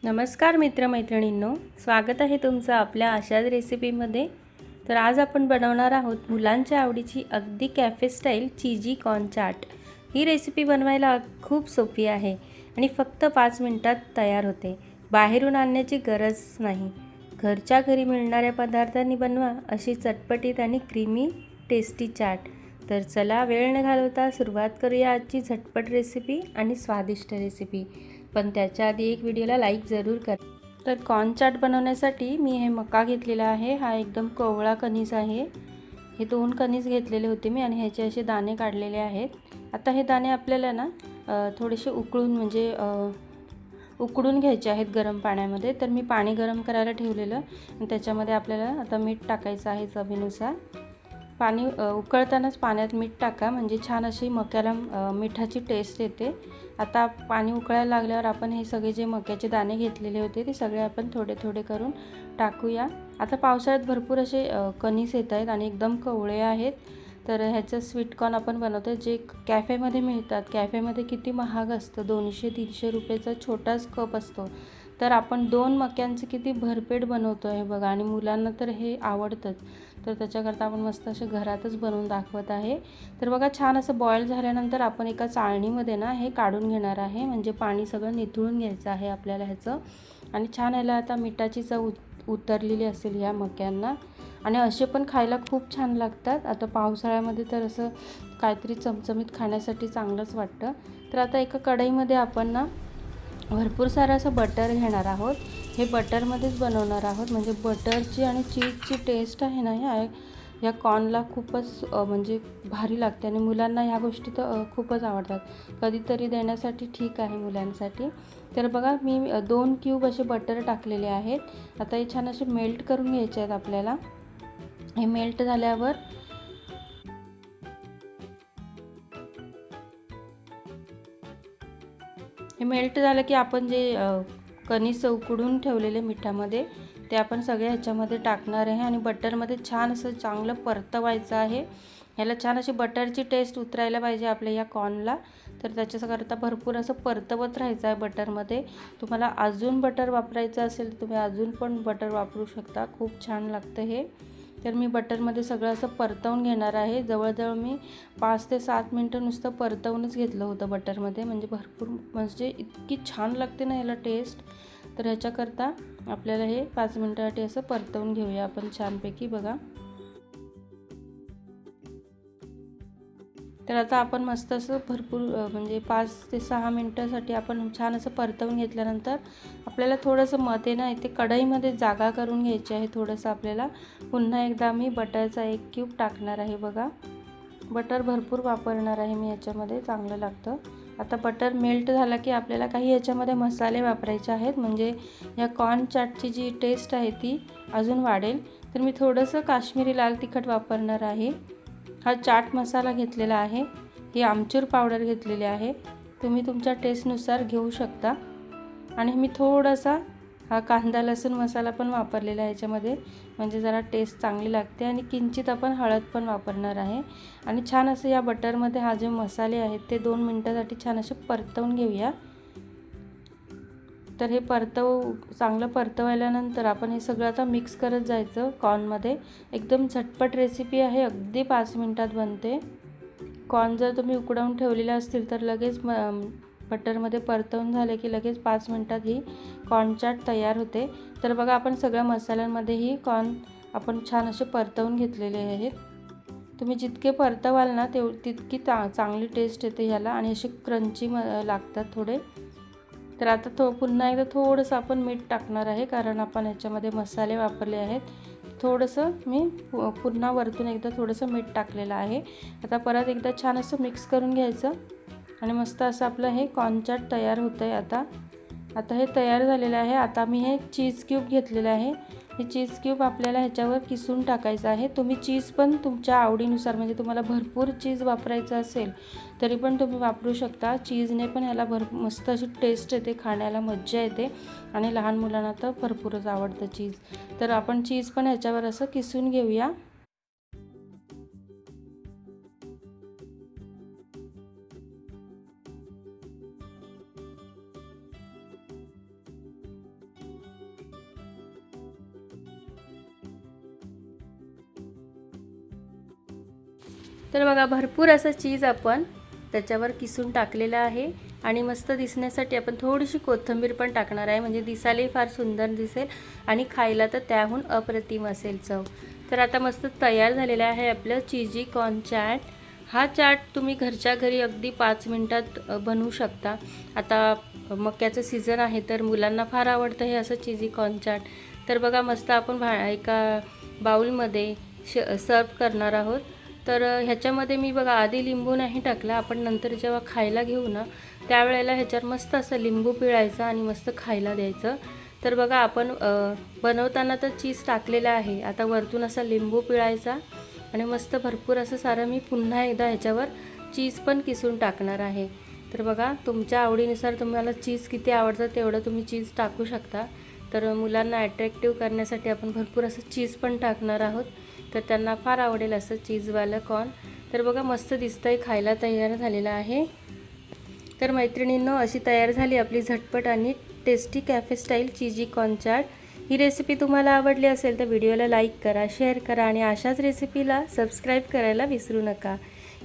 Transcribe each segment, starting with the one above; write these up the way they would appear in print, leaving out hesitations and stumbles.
नमस्कार मित्रमैत्रिणींनो, स्वागत आहे तुमचं आपल्या अशाच रेसिपीमध्ये। तर आज आपण बनवणार आहोत मुलांच्या आवडीची अगदी cafe style cheesy corn chaat. ही रेसिपी बनवायला खूप सोपी आहे आणि फक्त 5 मिनिटात तयार होते। बाहेरून आणण्याची गरज नाही, घरच्या घरी मिळणाऱ्या पदार्थांनी बनवा अशी चटपटीत आणि क्रीमी टेस्टी चाट। तर चला वेळ न घालवता सुरुवात करूया आजची झटपट रेसिपी आणि स्वादिष्ट रेसिपी। पण त्याच्या आधी एक व्हिडिओला लाईक जरूर करा। तर कॉर्न चाट बनवण्यासाठी मी हे मका घेतलेला आहे। हा एकदम कोवळा कणीस आहे। हे 2 कणीस घेतलेले होते मी आणि ह्याचे असे दाणे काढलेले आहेत। आता हे दाणे आपल्याला ना थोडेसे उकडून घ्यायचे आहेत गरम पाण्यामध्ये। तर मी पाणी गरम करायला ठेवलेलं आणि त्याच्यामध्ये आपल्याला आता मीठ टाकायचं आहे चवीनुसार। पाणी उकळतानाच पाण्यात मीठ टाका, म्हणजे छान अशी मक्याला मिठाची टेस्ट येते। आता पाणी उकळायला लागल्यावर आपण हे सगळे जे मक्याचे दाणे घेतलेले होते ते सगळे आपण थोडे थोडे करून टाकूया। आता पावसाळ्यात भरपूर असे कणीस येत आहेत आणि एकदम कवळे आहेत। तर ह्याचं स्वीट कॉर्न आपण बनवतो जे कॅफेमध्ये मिळतात। कॅफेमध्ये किती महाग असतं, 200-300 रुपयाचा छोटाच कप असतो। तर आपण 2 मक्यांचं किती भरपेट बनवतो आहे बघा, आणि मुलांना तर हे आवडतंच। तर त्याच्याकरता आपण मस्त असे घरातच बनवून दाखवत आहे। तर बघा छान असं बॉईल झाल्यानंतर आपण एका चाळणीमध्ये ना हे काढून घेणार आहे, म्हणजे पाणी सगळं निथळून घ्यायचं आहे आपल्याला ह्याचं। आणि छान याला आता मिठाची चव उतरलेली असेल या मक्यांना, आणि असे पण खायला खूप छान लागतात। आता पावसाळ्यामध्ये तर असं काहीतरी चमचमीत खाण्यासाठी चांगलंच वाटतं। तर आता एका कढईमध्ये आपण ना भरपूर सारं असं बटर घेणार आहोत। हे बटरमध्येच बनवणार आहोत, म्हणजे बटरची आणि चीजची टेस्ट आहे ना या कॉर्नला खूपच म्हणजे भारी लागते आणि मुलांना ह्या गोष्टी तर खूपच आवडतात। कधीतरी देण्यासाठी ठीक आहे मुलांसाठी। तर बघा मी 2 क्यूब असे बटर टाकलेले आहेत। आता हे छान असे मेल्ट करून घ्यायचे आहेत आपल्याला। हे मेल्ट झाल्यावर हे मेल्ट झालं की आपण जे कणीस उकडून ठेवलेले मिठामध्ये ते आपण सगळे ह्याच्यामध्ये टाकणार आहे आणि बटरमध्ये छान असं चांगलं परतवायचं आहे। ह्याला छान अशी बटरची टेस्ट उतरायला पाहिजे आपल्या या कॉर्नला। तर त्याच्याकरता भरपूर असं परतवत राहायचं आहे बटरमध्ये। तुम्हाला अजून बटर वापरायचं असेल तर तुम्ही अजून पण बटर वापरू शकता, खूप छान लागतं हे। तर मी बटरमध्ये सगळं असं परतवून घेणार आहे। जवळजवळ मी 5 ते 7 मिनटं नुसतं परतवूनच घेतलं होतं बटरमध्ये, म्हणजे इतकी छान लागते ना याला टेस्ट। तर ह्याच्याकरता आपल्याला हे 5 मिनटासाठी असं परतवून घेऊया आपण छानपैकी बघा। तर आता आपण मस्त असं भरपूर म्हणजे 5 ते 6 मिनटासाठी आपण छान असं परतवून घेतल्यानंतर आपल्याला थोडंसं मध्ये ना इथे कढईमध्ये जागा करून घ्यायची आहे थोडंसं आपल्याला। पुन्हा एकदा मी बटरचा 1 क्यूब टाकणार आहे बघा। बटर भरपूर वापरणार आहे मी याच्यामध्ये, चांगलं लागतं। आता बटर मेल्ट झाला की आपल्याला काही याच्यामध्ये मसाले वापरायचे आहेत, म्हणजे या कॉर्न चाटची जी टेस्ट आहे ती अजून वाढेल। तर मी थोडंसं काश्मीरी लाल तिखट वापरणार आहे। हा चाट मसाला घेतलेला आहे, ही आमचूर पावडर घेतलेली आहे, तुम्ही तुमच्या टेस्टनुसार घेऊ शकता। आणि मी थोडासा हा कांदा लसूण मसाला पण वापरलेला आहे याच्यामध्ये, म्हणजे जरा टेस्ट चांगली लागते। आणि किंचित आपण हळद पण वापरणार आहे। आणि छान असं या बटरमध्ये हा जे मसाले आहेत ते 2 मिनटासाठी छान असे परतवून घेऊया। तर हे चांगलं परतवल्यानंतर आपण हे सगळं आता मिक्स करत जायचं कॉर्नमध्ये। एकदम झटपट रेसिपी आहे, अगदी 5 मिनटात बनते। कॉर्न जर तुम्ही उकडवून ठेवलेले असतील तर लगेच बटरमध्ये परतवून झाले की लगेच 5 मिनटात ही कॉर्न चाट तयार होते। तर बघा आपण सगळ्या मसाल्यांमध्येही कॉर्न आपण छान असे परतवून घेतलेले आहेत। तुम्ही जितके परतवाल ना तितकी चांगली टेस्ट येते ह्याला, आणि असे क्रंची लागतात थोडे। तर आता पुन्हा एकदा थोडंसं आपण मीठ टाकणार आहे, कारण आपण ह्याच्यामध्ये मसाले वापरले आहेत। थोडंसं मी पुन्हा वरतून एकदा थोडंसं मीठ टाकलेलं आहे। आता परत एकदा छान असं मिक्स करून घ्यायचं आणि मस्त असं आपलं हे कॉर्न चाट तयार होतं आहे। आता हे तयार झालेलं आहे। आता मी हे चीज क्यूब घेतलेलं आहे, हे चीज क्यूब आपल्याला ह्याच्यावर किसून टाकायचं आहे। तुम्ही चीज पण तुमच्या आवडीनुसार, म्हणजे तुम्हाला भरपूर चीज वापरायचं असेल तरी पण तुम्ही वापरू शकता। चीजने पण ह्याला मस्त अशी टेस्ट येते, खाण्याला मज्जा येते, आणि लहान मुलांना तर भरपूरच आवडतं चीज। तर आपण चीज पण ह्याच्यावर असं किसून घेऊया। तर बघा भरपूर असं चीज आपण त्याच्यावर किसून टाकलेलं आहे आणि मस्त दिसण्यासाठी आपण थोडीशी कोथिंबीर पण टाकणार आहे, म्हणजे दिसायलाही फार सुंदर दिसेल आणि खायला तर त्याहून अप्रतिम असेल चव। तर आता मस्त तयार झालेलं आहे आपलं चीजी कॉर्न चाट। हा चाट तुम्ही घरच्या घरी अगदी 5 मिनिटात बनवू शकता। आता मक्याचं सीझन आहे तर मुलांना फार आवडतं हे असं चीजी कॉर्न चाट। तर बघा मस्त आपण एका बाउलमध्ये सर्व करणार आहोत। तर ह्याच्यामध्ये मी बघा आधी लिंबू नाही टाकला, आपण नंतर जेव्हा खायला घेऊ ना त्यावेळेला ह्याच्यावर मस्त असं लिंबू पिळायचं आणि मस्त खायला द्यायचं। तर बघा आपण बनवताना तर चीज टाकलेलं आहे, आता वरतून असा लिंबू पिळायचा आणि मस्त भरपूर असं सारं मी पुन्हा एकदा ह्याच्यावर चीज पण किसून टाकणार आहे। तर बघा तुमच्या आवडीनुसार तुम्हाला चीज किती आवडतं तेवढं तुम्ही चीज टाकू शकता। तर मुलांना अट्रॅक्टिव्ह करण्यासाठी आपण भरपूर असं चीज पण टाकणार आहोत, तर त्यांना फार आवडेल असं चीजवालं कॉर्न। तर बघा मस्त दिसतंय, खायला तयार झालेलं आहे। तर मैत्रिणींनो अशी तयार झाली आपली झटपट आणि tasty cafe style cheesy corn chaat. ही रेसिपी तुम्हाला आवडली असेल तर व्हिडिओला लाईक करा, शेअर करा आणि अशाच रेसिपीला सबस्क्राईब करायला विसरू नका।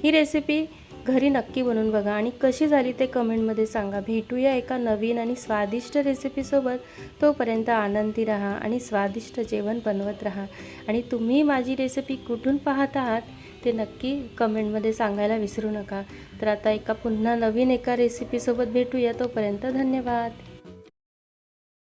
ही रेसिपी घरी नक्की बनवून बघा आणि कशी झाली ते कमेंटमध्ये सांगा। भेटूया एका नवीन आणि स्वादिष्ट रेसिपीसोबत। तोपर्यंत आनंदी राहा आणि स्वादिष्ट जेवण बनवत राहा। आणि तुम्ही माझी रेसिपी कुठून पाहत आहात ते नक्की कमेंटमध्ये सांगायला विसरू नका। तर आता पुन्हा नवीन एका रेसिपीसोबत भेटूया, तोपर्यंत धन्यवाद।